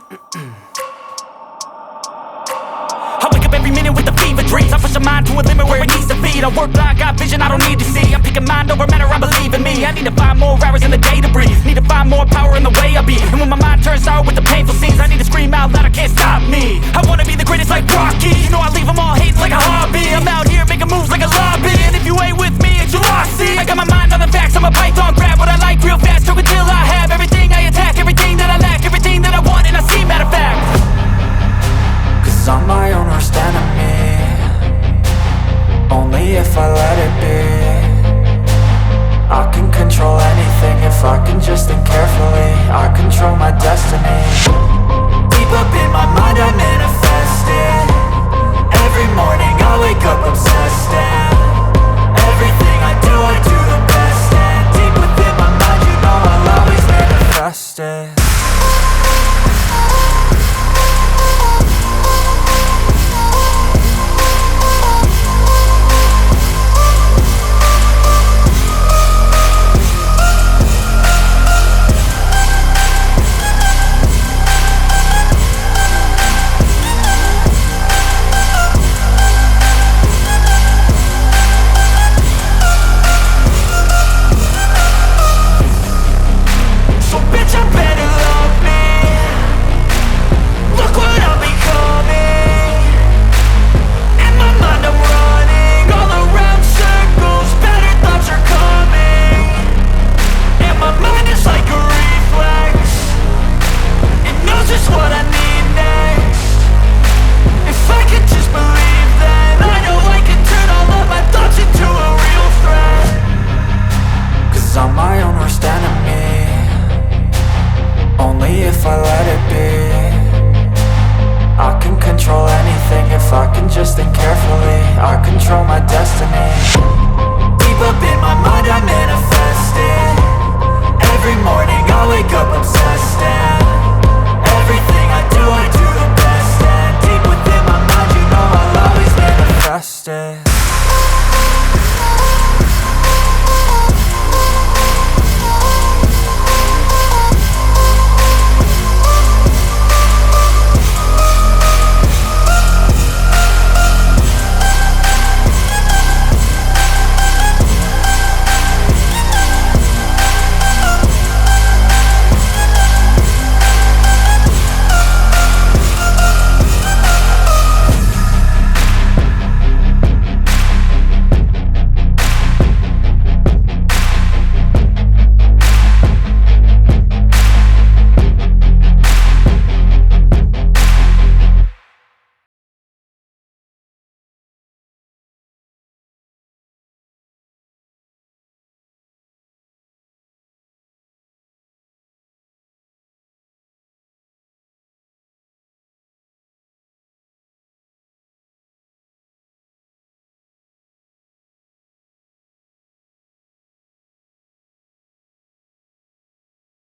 I wake up every minute with the fever dreams. I push my mind to a limit where it needs to be. I work blind, got vision I don't need to see. I'm picking mind over matter, I believe in me. I need to find more hours in the day to breathe. Need to find more power in the way I be. And when my mind turns sour with the painful scenes, I need to scream out loud, I can't stop me. I wanna be the greatest like Rocky. You know I leave them all hating like a hobby. I'm out here making moves like a lobby. And if you ain't with me, it's your loss, see. I got my mind on the facts, I'm a python, grab what I like real fast. Stroke until I have everything I attack, everything that I lack, everything that I want and I see, matter of fact. Cause I'm my own worst enemy, only if I let it be. I can control anything if I can just think carefully. I control my destiny. Deep up in my mind I manifest it. Every morning I wake up obsessed, and everything I do the best. And deep within my mind you know I'll always manifest it. I'm my own worst enemy, only if I let it be. I can control anything if I can just think carefully. I control my destiny. Deep up in my mind I manifest it. Every morning I wake up obsessed, and